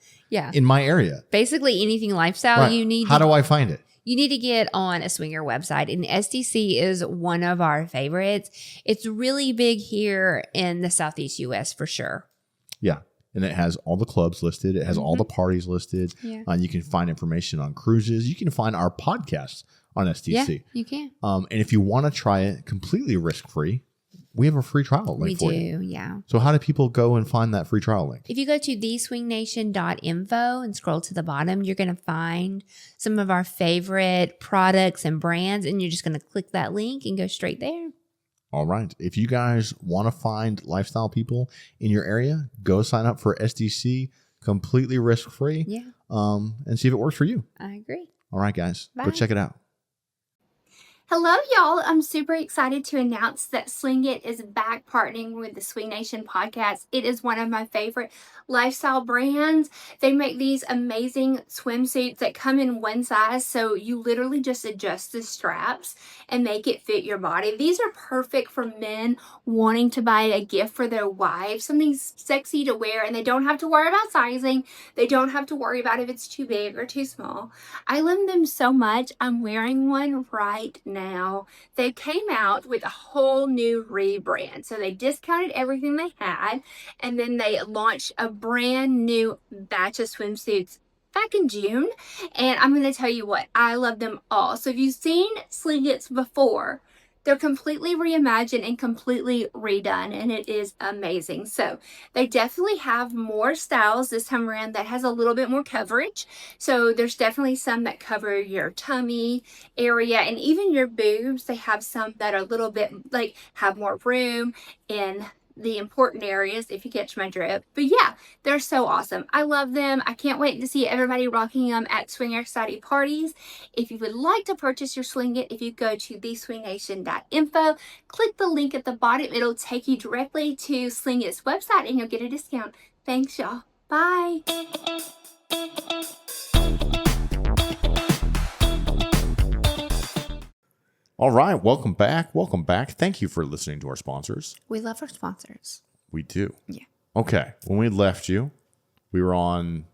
In my area. Basically anything lifestyle Right. you need. How do I find it? You need to get on a swinger website, and SDC is one of our favorites. It's really big here in the Southeast U.S. for sure. Yeah. and it has all the clubs listed. It has all the parties listed. Yeah. You can find information on cruises. You can find our podcasts on STC. Yeah, you can. And if you want to try it completely risk-free, we have a free trial link for you. We do, yeah. So how do people go and find that free trial link? If you go to TheSwingNation.info and scroll to the bottom, you're going to find some of our favorite products and brands, and you're just going to click that link and go straight there. All right. If you guys want to find lifestyle people in your area, go sign up for SDC completely risk-free. Yeah. And see if it works for you. I agree. All right, guys. Bye. Go check it out. Hello, y'all. I'm super excited to announce that Swing It is back partnering with the Swing Nation podcast. It is one of my favorite lifestyle brands. They make these amazing swimsuits that come in one size, so you literally just adjust the straps and make it fit your body. These are perfect for men wanting to buy a gift for their wife, something sexy to wear, and they don't have to worry about sizing. They don't have to worry about if it's too big or too small. I love them so much. I'm wearing one right now. They came out with a whole new rebrand. So they discounted everything they had, and then they launched a brand new batch of swimsuits back in June. And I'm going to tell you what, I love them all. So if you've seen Swing It's before, they're completely reimagined and completely redone, and it is amazing. So they definitely have more styles this time around that has a little bit more coverage. So there's definitely some that cover your tummy area and even your boobs. They have some that are a little bit like have more room in the important areas, if you catch my drift. But yeah, they're so awesome. I love them. I can't wait to see everybody rocking them at Swinger Society parties. If you would like to purchase your Swing It, if you go to TheSwingNation.info, click the link at the bottom. It'll take you directly to Swing It's website and you'll get a discount. Thanks, y'all. Bye. All right. Welcome back. Welcome back. Thank you for listening to our sponsors. We love our sponsors. We do. Yeah. Okay. When we left you, we were on,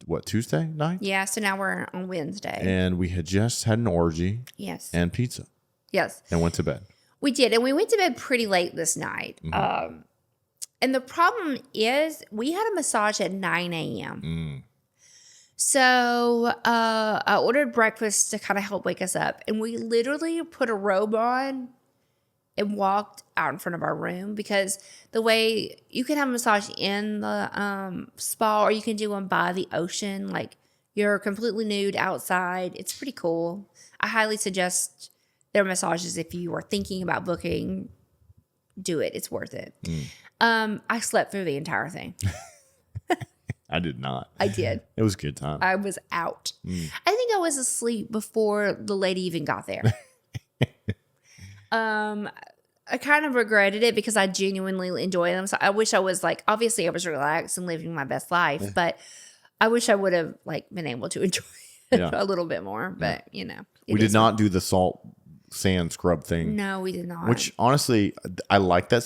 what, Tuesday night? Yeah, so now we're on Wednesday. And we had just had an orgy Yes. and pizza Yes. and went to bed. We did, and we went to bed pretty late this night. And the problem is we had a massage at 9 a.m. So I ordered breakfast to kind of help wake us up. And we literally put a robe on and walked out in front of our room, because the way you can have a massage in the spa, or you can do one by the ocean. Like, you're completely nude outside. It's pretty cool. I highly suggest their massages. If you are thinking about booking, do it. It's worth it. I slept through the entire thing. I did not. I did. It was a good time. I was out. I think I was asleep before the lady even got there. I kind of regretted it because I genuinely enjoy them. So I wish I was like, obviously I was relaxed and living my best life, but I wish I would have like been able to enjoy it a little bit more. But you know, we did not do the salt sand scrub thing. No, we did not. Which honestly, I like that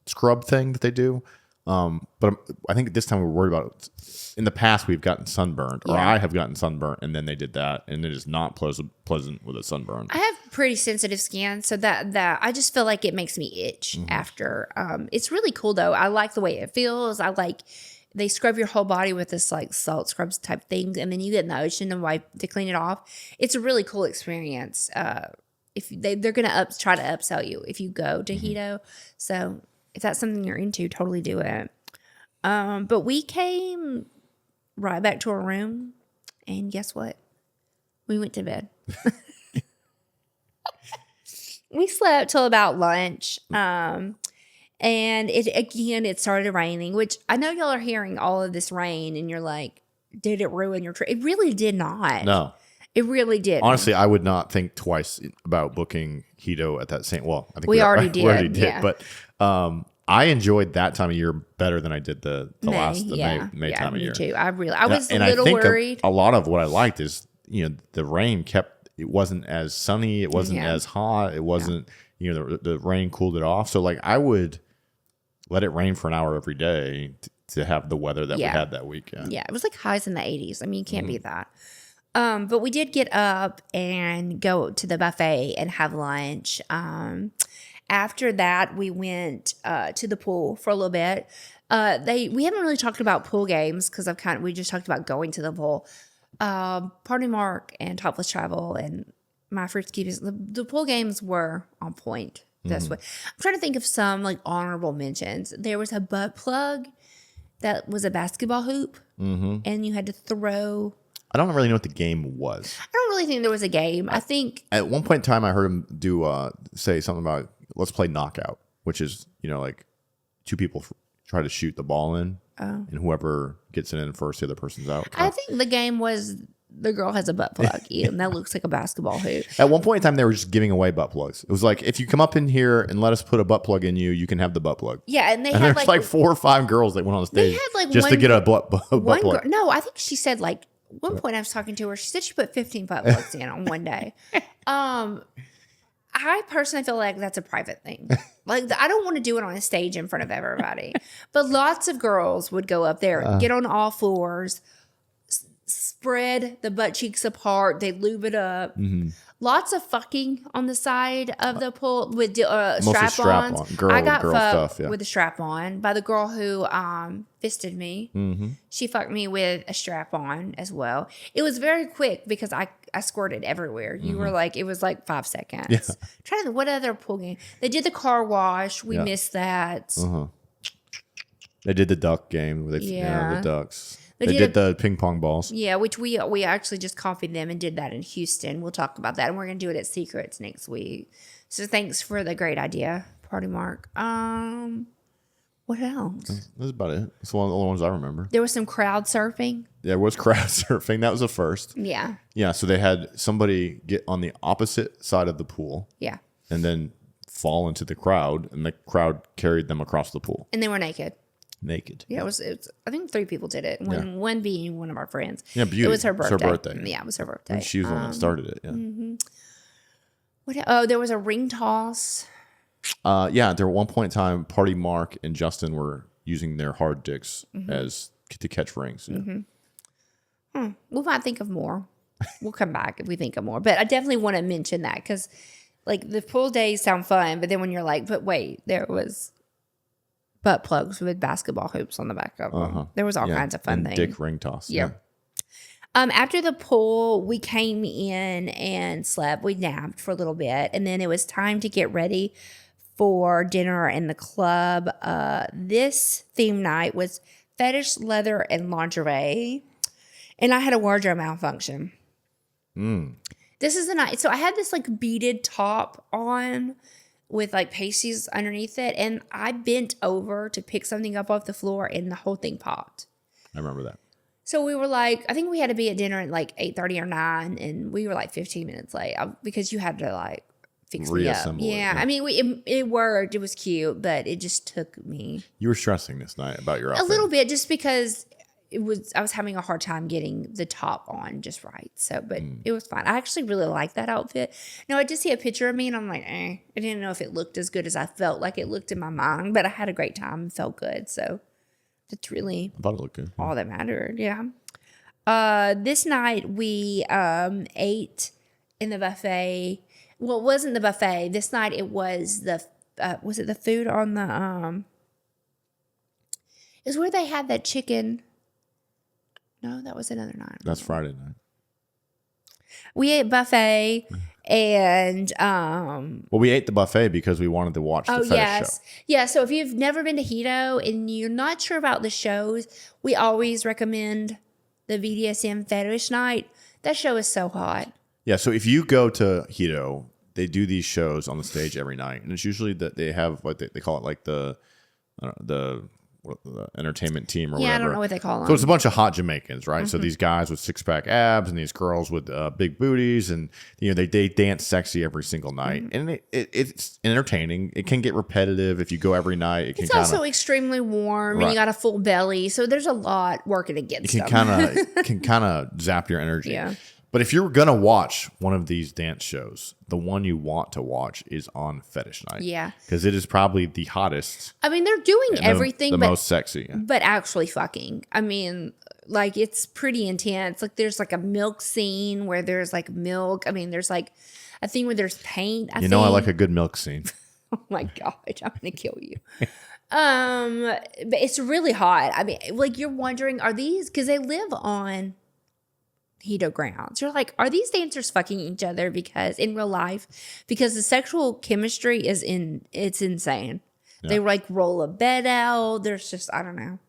scrub thing that they do. But I think this time we were worried about it. In the past, we've gotten sunburned, or I have gotten sunburned, and then they did that, and it is not pleasant with a sunburn. I have pretty sensitive skin, so that I just feel like it makes me itch after. It's really cool though. I like the way it feels. I like they scrub your whole body with this like salt scrubs type thing, and then you get in the ocean and wipe to clean it off. It's a really cool experience. If they're gonna try to upsell you if you go to Hedo, so if that's something you're into, totally do it. But we came right back to our room, and guess what? We went to bed. We slept till about lunch. And it started raining, which I know y'all are hearing all of this rain, and you're like, did it ruin your trip? It really did not. No. It really did. Honestly, I would not think twice about booking Hedo at that same. Well, I think we already did. We already did, yeah. But I enjoyed that time of year better than I did the May time of year. Me too. I was a little worried. A lot of what I liked is, the rain it wasn't as sunny, it wasn't as hot, it wasn't, the rain cooled it off. So like I would let it rain for an hour every day to have the weather that we had that weekend. Yeah, it was like highs in the 80s. I mean, you can't beat that. But we did get up and go to the buffet and have lunch. After that, we went to the pool for a little bit. We haven't really talked about pool games because we just talked about going to the pool. Party Mark and Topless Travel and my first keepers. The pool games were on point. That's what I'm trying to think of some like honorable mentions. There was a butt plug that was a basketball hoop, and you had to throw. I don't really know what the game was. I don't really think there was a game. I think at one point in time I heard him say something about let's play knockout, which is like two people try to shoot the ball in, and whoever gets it in first, the other person's out. I think the game was the girl has a butt plug, and that looks like a basketball hoop. At one point in time, they were just giving away butt plugs. It was like, if you come up in here and let us put a butt plug in you, you can have the butt plug. Yeah, and there's like 4 or 5 girls that went on the stage just to get a butt plug. No, I think she said like one point I was talking to her. She said she put 15 butt plugs in on one day. I personally feel like that's a private thing. Like I don't want to do it on a stage in front of everybody. But lots of girls would go up there, get on all fours, spread the butt cheeks apart. They lube it up. Lots of fucking on the side of the pool with strap-ons. I got fucked with a strap-on by the girl who fisted me. She fucked me with a strap-on as well. It was very quick because I squirted everywhere. You were like, it was like 5 seconds. Yeah. Trying to what other pool game? They did the car wash. We missed that. They did the duck game. Where the ducks. They did the ping pong balls. Yeah, which we actually just copied them and did that in Houston. We'll talk about that. And we're going to do it at Secrets next week. So thanks for the great idea, Party Mark. What else? That's about it. It's one of the only ones I remember. There was some crowd surfing. There was crowd surfing. That was a first. Yeah. Yeah, so they had somebody get on the opposite side of the pool. Yeah. And then fall into the crowd, and the crowd carried them across the pool. And they were naked. Yeah, it was I think 3 people did it. One being one of our friends. Yeah, Beauty. It was her birthday. It's her birthday. Yeah, it was her birthday. And she was the one that started it. Yeah. There was a ring toss. Yeah, there at one point in time, Party Mark and Justin were using their hard dicks to catch rings. Yeah. We might think of more. We'll come back if we think of more. But I definitely want to mention that because, like, the pool days sound fun, but then when you're like, but wait, there was butt plugs with basketball hoops on the back of them. There was all kinds of fun things. Dick ring toss. Yeah. After the pool, we came in and slept. We napped for a little bit, and then it was time to get ready for dinner in the club. This theme night was fetish, leather, and lingerie, and I had a wardrobe malfunction. This is the night. So I had this like beaded top on with like pasties underneath it, and I bent over to pick something up off the floor, and the whole thing popped. I remember that. So we were like, I think we had to be at dinner at like 8:30 or 9, and we were like 15 minutes late because you had to like fix me up. Yeah, I mean, it worked. It was cute, but it just took me. You were stressing this night about your outfit. A little bit, just because I was having a hard time getting the top on just right. So, but it was fine. I actually really liked that outfit. No, I did see a picture of me, and I'm like, I didn't know if it looked as good as I felt like it looked in my mind, but I had a great time and felt good. So that's really I thought it looked good. All that mattered. Yeah. This night we ate in the buffet. Well, it wasn't the buffet. This night it was was it the food on the is where they had that chicken. No, that was another night. That's Friday night. We ate buffet and well, we ate the buffet because we wanted to watch the fetish show. Yeah, so if you've never been to Hedo and you're not sure about the shows, we always recommend the BDSM fetish night. That show is so hot. Yeah, so if you go to Hedo, they do these shows on the stage every night, and it's usually that they have what they call it, like the entertainment team or whatever. I don't know what they call them. So it's a bunch of hot Jamaicans, right? So these guys with 6-pack abs and these girls with big booties, and they dance sexy every single night, and it's entertaining. It can get repetitive if you go every night. It's also extremely warm, and you got a full belly, so there's a lot working against it. Can kind of zap your energy. Yeah. But if you're going to watch one of these dance shows, the one you want to watch is on Fetish Night. Yeah. Because it is probably the hottest. I mean, they're doing everything. The most sexy. But actually fucking. I mean, like, it's pretty intense. Like, there's like a milk scene where there's like milk. I mean, there's like a thing where there's paint. I like a good milk scene. Oh my God, I'm going to kill you. But it's really hot. I mean, like you're wondering, are these because they live on Hedo grounds? You're like, are these dancers fucking each other because in real life? Because the sexual chemistry it's insane. Yeah. They like roll a bed out. There's just I don't know.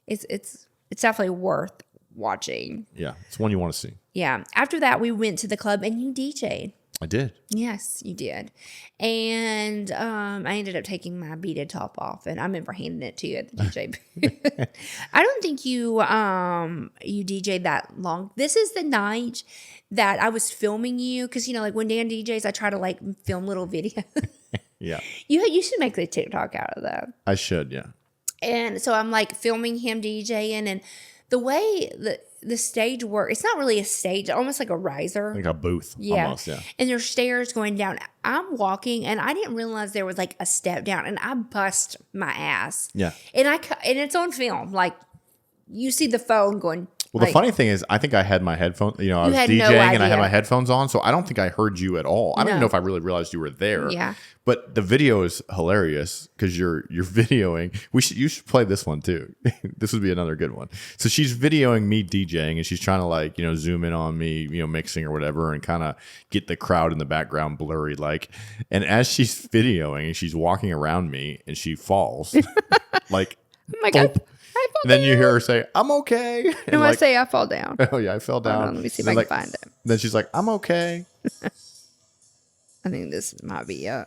It's definitely worth watching. Yeah, it's one you want to see. Yeah. After that, we went to the club and you DJ'd. I did. Yes, you did. And I ended up taking my beaded top off, and I remember handing it to you at the DJ booth. I don't think you DJ'd that long. This is the night that I was filming you because, like when Dan DJs, I try to like film little videos. Yeah. You should make the TikTok out of that. I should, yeah. And so I'm like filming him DJing, and the way the stage works, it's not really a stage, almost like a riser. Like a booth. Yeah. Almost, yeah. And there's stairs going down. I'm walking and I didn't realize there was like a step down and I bust my ass. Yeah. And it's on film. Like you see the phone going. Well, like, the funny thing is, I think I had my headphones, I was had DJing no and I had idea. my headphones on, so I don't think I heard you at all. I don't No. even know if I really realized you were there. Yeah. But the video is hilarious because you're videoing. You should play this one too. This would be another good one. So she's videoing me DJing and she's trying to like, zoom in on me, mixing or whatever and kind of get the crowd in the background blurry like. And as she's videoing, she's walking around me and she falls. Like, oh my God. And then you hear her say, "I'm okay." And I say I fall down. Oh yeah, I fell down. Hold on, let me see if I can find it. Then she's like, "I'm okay." I think this might be it.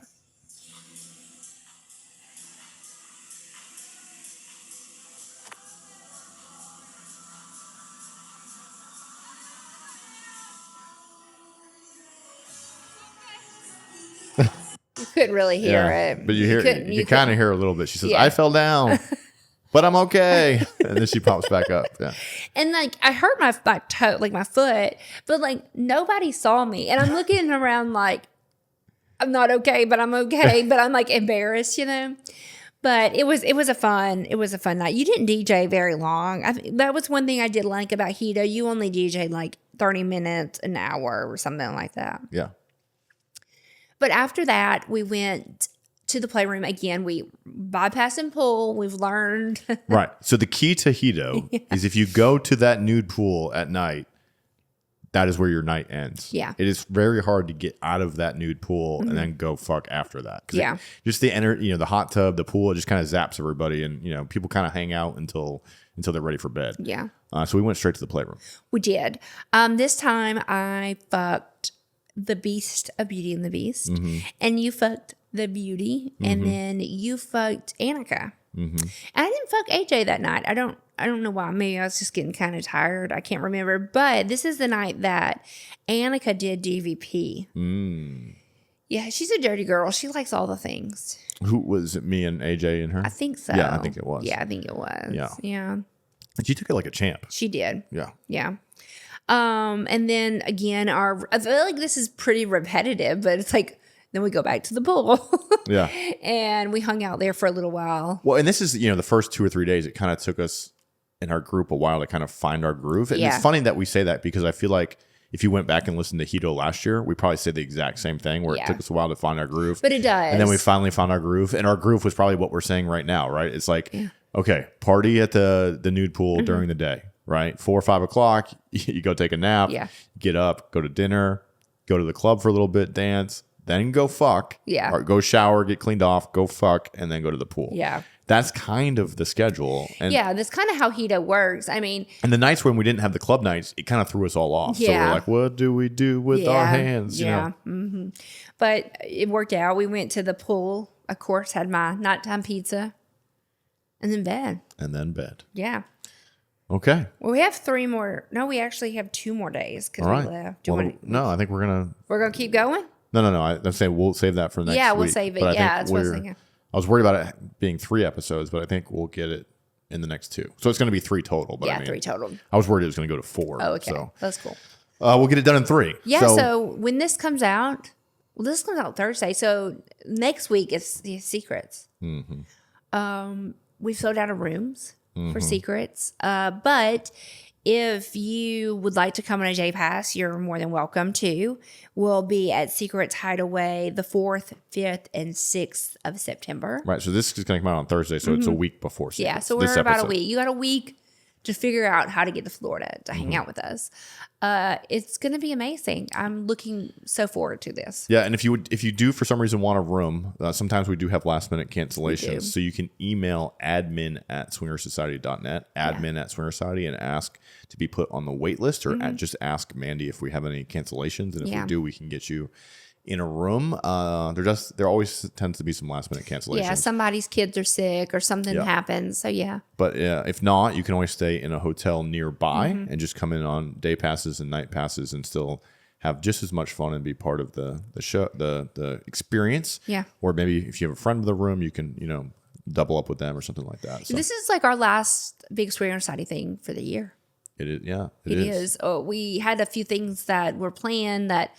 You couldn't really hear it. But you kind of hear a little bit. She says, "I fell down." But I'm okay. And then she pops back up. Yeah. And like I hurt my toe, like my foot, but like nobody saw me. And I'm looking around like I'm not okay, but I'm okay. But I'm like embarrassed, But it was a fun night. You didn't DJ very long. That was one thing I did like about Hedo. You only DJ'd like 30 minutes, an hour or something like that. Yeah. But after that, we went to the playroom again. We bypassing pool. We've learned. Right. So the key to Hedo is if you go to that nude pool at night, that is where your night ends. Yeah. It is very hard to get out of that nude pool and then go fuck after that. Yeah. Just the hot tub, the pool, it just kind of zaps everybody and, people kind of hang out until they're ready for bed. Yeah. So we went straight to the playroom. We did. This time I fucked the Beast of Beauty and the Beast. Mm-hmm. And you fucked the Beauty. Mm-hmm. And then you fucked Annika. Mm-hmm. And I didn't fuck AJ that night. I don't know why. Maybe I was just getting kind of tired. I can't remember. But this is the night that Annika did DVP. Mm. Yeah, she's a dirty girl. She likes all the things. Who was it? Me and AJ and her? I think so. Yeah, I think it was. Yeah, I think it was. Yeah. Yeah. She took it like a champ. She did. Yeah. Yeah. And then again, I feel like this is pretty repetitive, but it's like, then we go back to the pool. Yeah. And we hung out there for a little while. Well, and this is, the first 2 or 3 days, it kind of took us in our group a while to kind of find our groove. And it's funny that we say that because I feel like if you went back and listened to Hedo last year, we probably said the exact same thing where it took us a while to find our groove. But it does. And then we finally found our groove. And our groove was probably what we're saying right now, right? It's like, okay, party at the nude pool during the day, right? 4 or 5 o'clock, you go take a nap, get up, go to dinner, go to the club for a little bit, dance, then go fuck. Yeah. Or go shower, get cleaned off, go fuck, and then go to the pool. Yeah. That's kind of the schedule. And that's kind of how Hedo works. I mean, and the nights when we didn't have the club nights, it kind of threw us all off. So we're like, what do we do with our hands? Yeah. Mm-hmm. But it worked out. We went to the pool, of course, had my nighttime pizza, and then bed. And then bed. Yeah. Okay. Well, we have 3 more. No, we actually have 2 more days because we left. No, I think we're gonna keep going. No. I'm saying we'll save that for next week. Yeah, we'll save it. But That's what I was thinking. I was worried about it being 3 episodes, but I think we'll get it in the next 2. So it's going to be 3 total. But 3 total. I was worried it was going to go to 4. Oh, okay. So. That's cool. We'll get it done in 3. Yeah, so when this comes out, this comes out Thursday. So next week is the Secrets. Mm-hmm. We've sold out of rooms for Secrets. But if you would like to come on a J Pass, you're more than welcome to. We'll be at Secrets Hideaway the 4th, 5th, and 6th of September. Right. So this is going to come out on Thursday, so it's a week before Secrets. Yeah, so we're about a week. You got a week to figure out how to get to Florida to hang out with us. It's going to be amazing. I'm looking so forward to this. Yeah, and if you do for some reason want a room, sometimes we do have last minute cancellations. So you can email admin@swingersociety.net, admin@swingersociety, and ask to be put on the wait list, or just ask Mandy if we have any cancellations, and if we do, we can get you in a room. There always tends to be some last minute cancellations. Yeah, somebody's kids are sick or something happens. So yeah. But if not, you can always stay in a hotel nearby and just come in on day passes and night passes and still have just as much fun and be part of the show, the experience. Yeah. Or maybe if you have a friend in the room, you can double up with them or something like that. So this is like our last big Swinger Society thing for the year. it is. Yeah, it is. Oh, we had a few things that were planned that.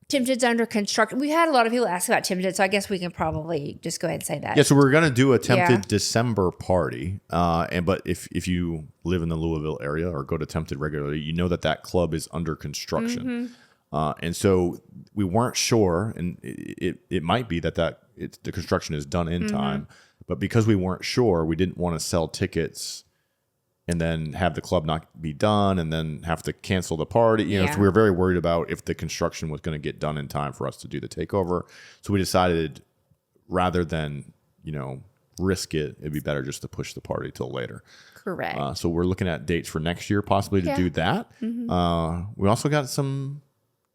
Tempted's under construction. We had a lot of people ask about Tempted, so I guess we can probably just go ahead and say that. Yeah, so we're going to do a Tempted December party. But if you live in the Louisville area or go to Tempted regularly, you know that club is under construction. And so we weren't sure, and it might be that the construction is done in time. But because we weren't sure, we didn't want to sell tickets and then have the club not be done and then have to cancel the party. So we were very worried about if the construction was going to get done in time for us to do the takeover. So we decided rather than, risk it, it'd be better just to push the party till later. Correct. So we're looking at dates for next year, possibly to do that. We also got some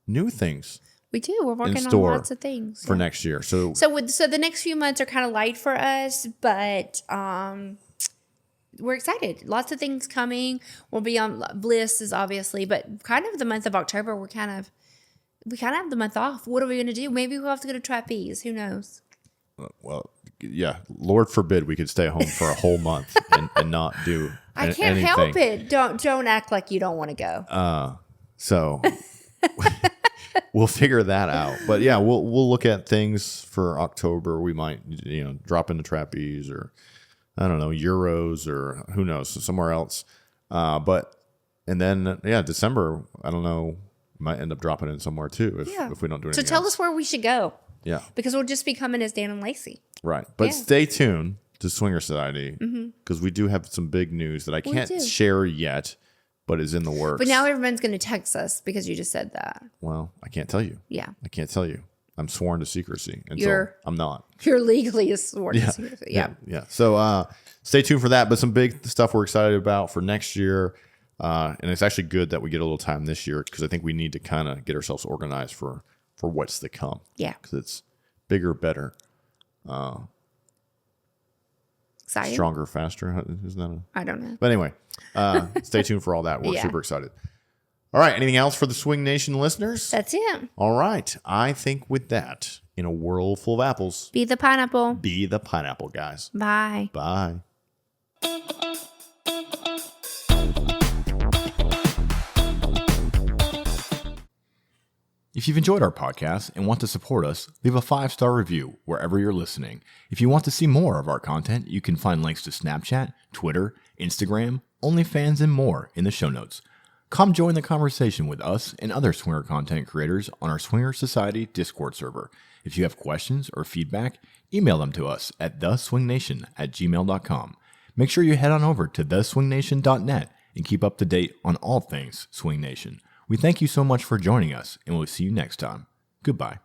new things. We do. We're working on lots of things for next year. So the next few months are kind of light for us, but we're excited. Lots of things coming. We'll be on Bliss is obviously, but kind of the month of October, we kind of have the month off. What are we going to do? Maybe we'll have to go to Trapeze. Who knows? Well, yeah. Lord forbid we could stay home for a whole month and not do I can't help it. Don't act like you don't want to go. So we'll figure that out. But yeah, we'll look at things for October. We might drop into Trapeze or I don't know, Euros or who knows, somewhere else. And then December, I don't know, might end up dropping in somewhere too if we don't do anything. So tell us where we should go. Yeah. Because we'll just be coming as Dan and Lacy. Right. But stay tuned to Swinger Society because we do have some big news that I can't share yet, but is in the works. But now everyone's going to text us because you just said that. Well, I can't tell you. Yeah. I can't tell you. I'm sworn to secrecy. And so I'm not. You're legally sworn to secrecy. Yeah. So stay tuned for that. But some big stuff we're excited about for next year. And it's actually good that we get a little time this year because I think we need to kind of get ourselves organized for what's to come. Yeah. Because it's bigger, better. Exciting. Stronger, faster. Isn't that I don't know. But anyway, stay tuned for all that. We're super excited. All right. Anything else for the Swing Nation listeners? That's it. All right. I think with that, in a world full of apples, be the pineapple. Be the pineapple, guys. Bye. Bye. If you've enjoyed our podcast and want to support us, leave a 5-star review wherever you're listening. If you want to see more of our content, you can find links to Snapchat, Twitter, Instagram, OnlyFans, and more in the show notes. Come join the conversation with us and other swinger content creators on our Swinger Society Discord server. If you have questions or feedback, email them to us at TheSwingNation@gmail.com. Make sure you head on over to TheSwingNation.net and keep up to date on all things Swing Nation. We thank you so much for joining us, and we'll see you next time. Goodbye.